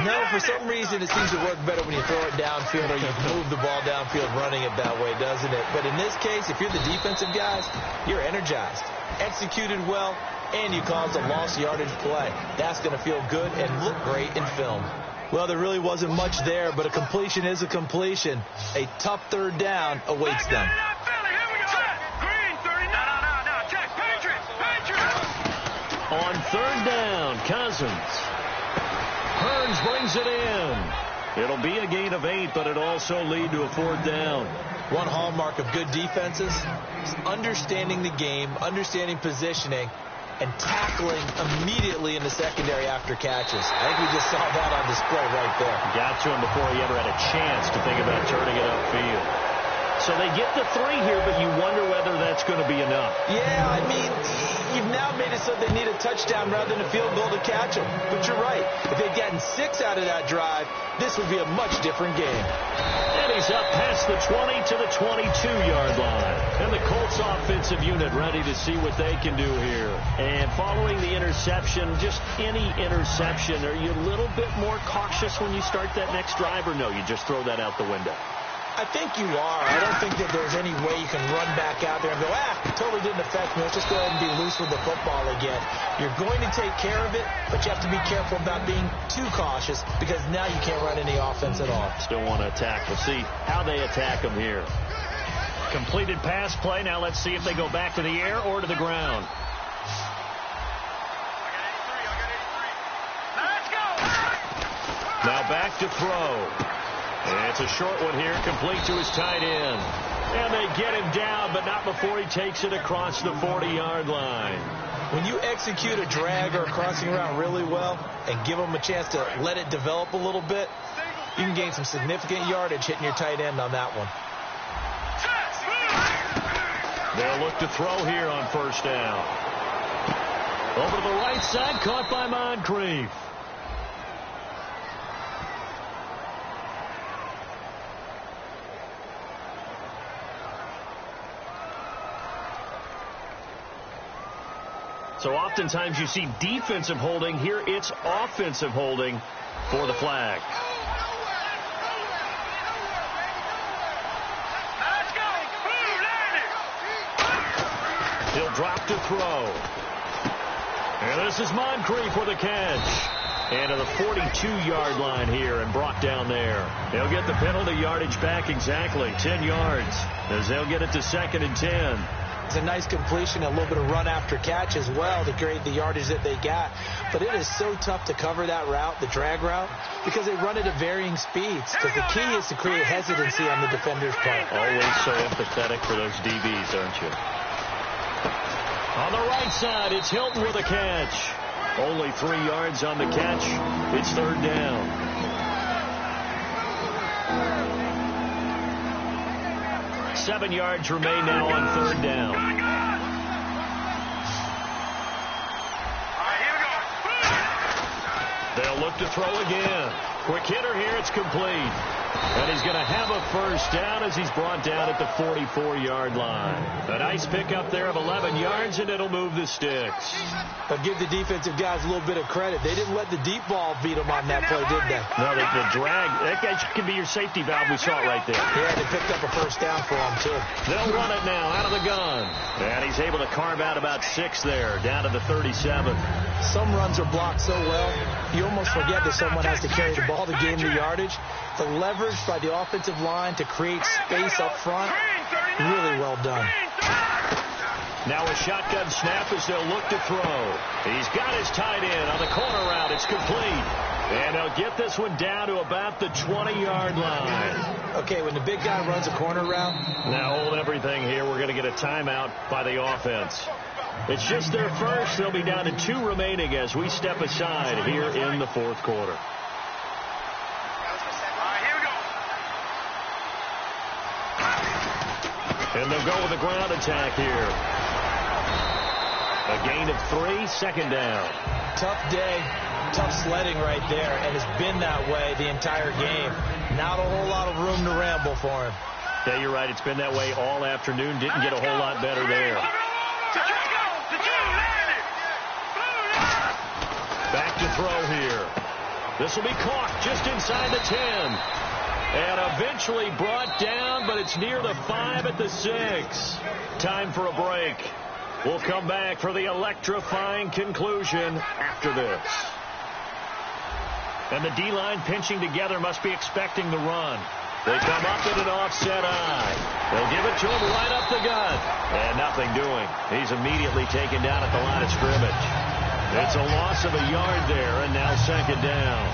No, for some reason it seems to work better when you throw it downfield or you move the ball downfield running it that way, doesn't it? But in this case, if you're the defensive guys, you're energized, executed well, and you caused a lost yardage play. That's going to feel good and look great in film. Well, there really wasn't much there, but a completion is a completion. A tough 3rd down awaits them. On 3rd down, Cousins. Hearns brings it in. It'll be a gain of 8, but it'll also lead to a 4th down. One hallmark of good defenses is understanding the game, understanding positioning, and tackling immediately in the secondary after catches. I think we just saw that on display right there. Got to him before he ever had a chance to think about turning it upfield. So they get the 3 here, but you wonder whether that's going to be enough. Yeah, I mean, you've now made it so they need a touchdown rather than a field goal to catch them. But you're right. If they'd gotten 6 out of that drive, this would be a much different game. And he's up past the 20 to the 22-yard line. And the Colts offensive unit ready to see what they can do here. And following the interception, just any interception, are you a little bit more cautious when you start that next drive, or no, you just throw that out the window? I think you are. I don't think that there's any way you can run back out there and go, totally didn't affect me. Let's just go ahead and be loose with the football again. You're going to take care of it, but you have to be careful about being too cautious because now you can't run any offense at all. Still want to attack. We'll see how they attack them here. Completed pass play. Now let's see if they go back to the air or to the ground. Now back to throw. And it's a short one here, complete to his tight end. And they get him down, but not before he takes it across the 40-yard line. When you execute a drag or a crossing route really well and give them a chance to let it develop a little bit, you can gain some significant yardage hitting your tight end on that one. They'll look to throw here on first down. Over to the right side, caught by Moncrief. So oftentimes you see defensive holding. Here it's offensive holding for the flag. He'll drop to throw. And this is Moncrief with a catch. And to the 42-yard line here and brought down there. They'll get the penalty yardage back exactly 10 yards as they'll get it to 2nd and 10. It's a nice completion, a little bit of run after catch as well to create the yardage that they got. But it is so tough to cover that route, the drag route, because they run it at varying speeds. Because the key is to create hesitancy on the defender's part. Always so empathetic for those DBs, aren't you? On the right side, it's Hilton with a catch. Only 3 yards on the catch. It's 3rd down. Seven yards remain now on 3rd down. They'll look to throw again. Quick hitter here. It's complete. And he's going to have a first down as he's brought down at the 44-yard line. A nice pickup there of 11 yards, and it'll move the sticks. But give the defensive guys a little bit of credit. They didn't let the deep ball beat them on that play, did they? No, the drag, that can be your safety valve. We saw it right there. Yeah, they picked up a first down for him, too. They'll run it now out of the gun. And he's able to carve out about 6 there, down to the 37. Some runs are blocked so well, you almost forget that someone has to carry the ball to gain the yardage. The leverage by the offensive line to create space up front, really well done. Now a shotgun snap as they'll look to throw. He's got his tight end on the corner route. It's complete. And they'll get this one down to about the 20-yard line. Okay, when the big guy runs a corner route. Now hold everything here. We're going to get a timeout by the offense. It's just their first. They'll be down to 2 remaining as we step aside here in the 4th quarter. And they'll go with a ground attack here. A gain of 3, 2nd down. Tough day, tough sledding right there, and it's been that way the entire game. Not a whole lot of room to ramble for him. Yeah, you're right. It's been that way all afternoon. Didn't get a whole lot better there. Back to throw here. This will be caught just inside the 10. And eventually brought down, but it's near the 5 at the 6. Time for a break. We'll come back for the electrifying conclusion after this. And the D-line pinching together must be expecting the run. They come up in an offset eye. They'll give it to him right up the gut. And nothing doing. He's immediately taken down at the line of scrimmage. It's a loss of a yard there, and now 2nd down.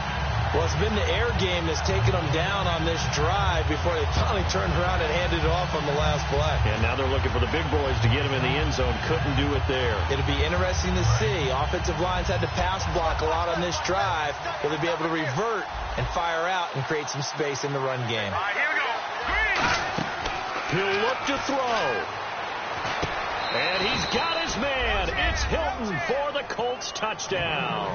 Well, it's been the air game that's taken them down on this drive before they finally turned around and handed it off on the last play. And now they're looking for the big boys to get him in the end zone. Couldn't do it there. It'll be interesting to see. Offensive lines had to pass block a lot on this drive. Will they be able to revert and fire out and create some space in the run game? All right, here we go. He'll look to throw. And he's got his man. It's Hilton for the Colts touchdown.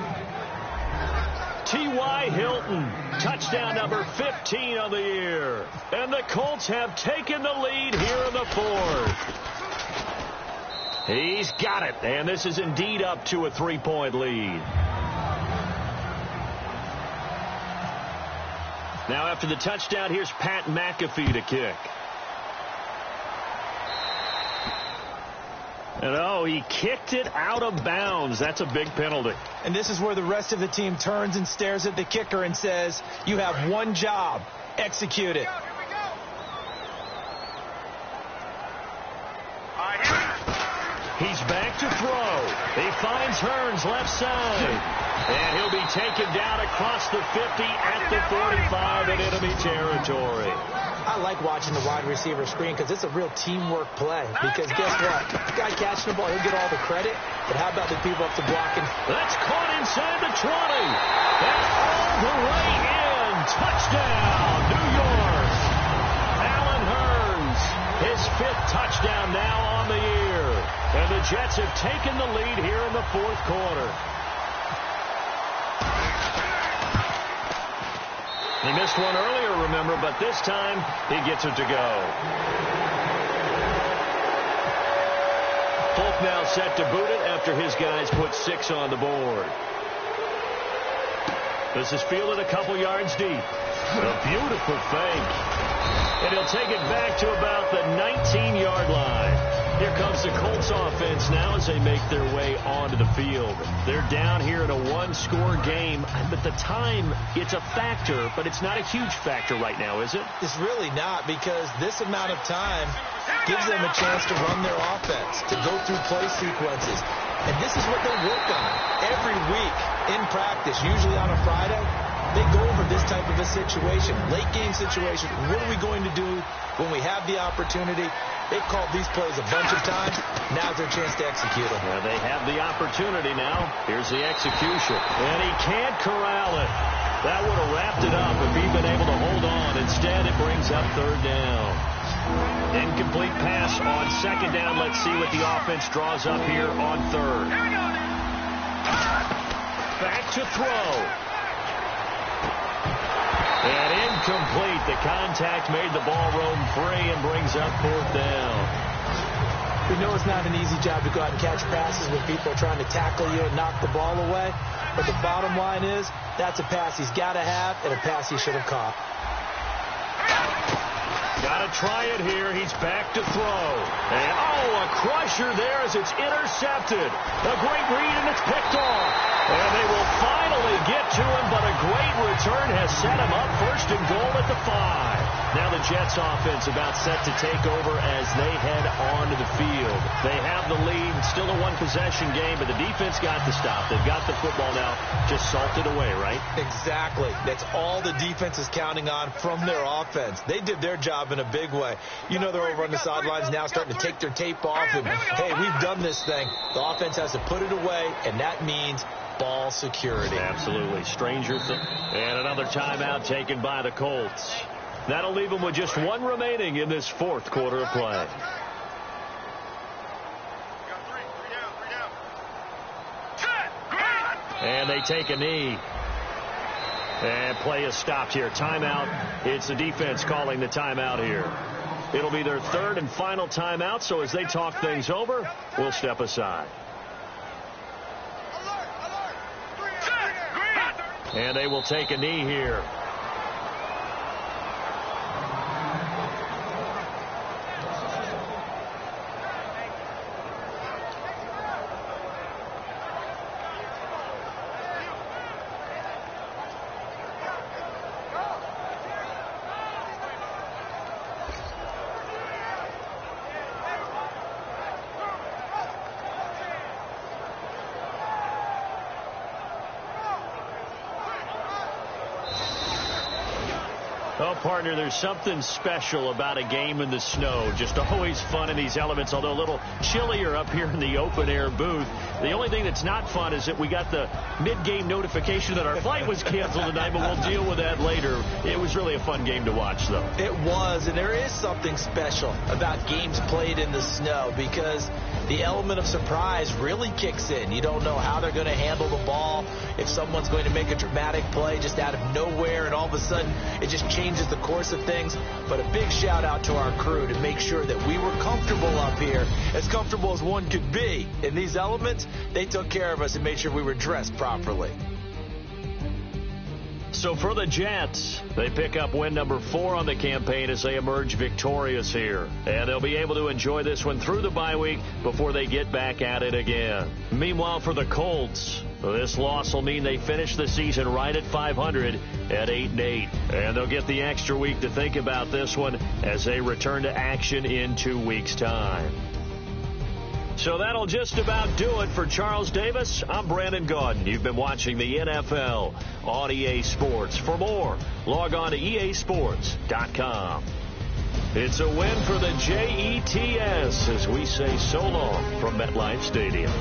T.Y. Hilton, touchdown number 15 of the year. And the Colts have taken the lead here in the 4th. He's got it, and this is indeed up to a 3-point lead. Now after the touchdown, here's Pat McAfee to kick. And oh, he kicked it out of bounds. That's a big penalty. And this is where the rest of the team turns and stares at the kicker and says, you have one job. Execute it. He's back to throw. He finds Hearns left side. And he'll be taken down across the 50 at the 45 in enemy territory. I like watching the wide receiver screen because it's a real teamwork play. Because guess what? The guy catching the ball, he'll get all the credit. But how about the people up to blocking? That's caught inside the 20. And all the way in. Touchdown, New York. Allen Hearns, his 5th touchdown now on the year. And the Jets have taken the lead here in the 4th quarter. He missed one earlier, remember, but this time he gets it to go. Folk now set to boot it after his guys put 6 on the board. This is fielded a couple yards deep. A beautiful fake. And he'll take it back to about the 19-yard line. Here comes the Colts offense now as they make their way onto the field. They're down here in a 1-score game. But the time, it's a factor, but it's not a huge factor right now, is it? It's really not, because this amount of time gives them a chance to run their offense, to go through play sequences. And this is what they work on every week in practice, usually on a Friday. They go over this type of a situation, late game situation. What are we going to do when we have the opportunity? They've called these plays a bunch of times. Now's their chance to execute them. Well, they have the opportunity now. Here's the execution. And he can't corral it. That would have wrapped it up if he'd been able to hold on. Instead, it brings up 3rd down. Incomplete pass on 2nd down. Let's see what the offense draws up here on 3rd. Back to throw. And incomplete. The contact made the ball roam free and brings up 4th down. We know it's not an easy job to go out and catch passes when people are trying to tackle you and knock the ball away. But the bottom line is, that's a pass he's got to have and a pass he should have caught. Got to try it here. He's back to throw. And, a crusher there as it's intercepted. A great read, and it's picked off. And they will finally get to him, but a great return has set him up 1st and goal at the 5. Now the Jets offense about set to take over as they head onto the field. They have the lead. It's still a 1-possession game, but the defense got the stop. They've got the football now. Just salted away, right? Exactly. That's all the defense is counting on from their offense. They did their job in a big way. You know, they're over on the sidelines now starting to take their tape off and, hey, we've done this thing. The offense has to put it away, and that means ball security. Absolutely. Stranger thing. And another timeout taken by the Colts. That'll leave them with just 1 remaining in this 4th quarter of play. And they take a knee. And play is stopped here. Timeout. It's the defense calling the timeout here. It'll be their 3rd and final timeout, so as they talk things over, we'll step aside. And they will take a knee here. Oh, partner, there's something special about a game in the snow. Just always fun in these elements, although a little chillier up here in the open-air booth. The only thing that's not fun is that we got the mid-game notification that our flight was canceled tonight, but we'll deal with that later. It was really a fun game to watch, though. It was, and there is something special about games played in the snow because the element of surprise really kicks in. You don't know how they're going to handle the ball, if someone's going to make a dramatic play just out of nowhere, and all of a sudden it just changes the course of things. But a big shout out to our crew to make sure that we were comfortable up here, as comfortable as one could be. In these elements, they took care of us and made sure we were dressed properly. So for the Jets, they pick up win number 4 on the campaign as they emerge victorious here. And they'll be able to enjoy this one through the bye week before they get back at it again. Meanwhile, for the Colts, this loss will mean they finish the season right at 500 at 8-8. And they'll get the extra week to think about this one as they return to action in 2 weeks' time. So that'll just about do it for Charles Davis. I'm Brandon Gaudin. You've been watching the NFL on EA Sports. For more, log on to easports.com. It's a win for the Jets as we say so long from MetLife Stadium.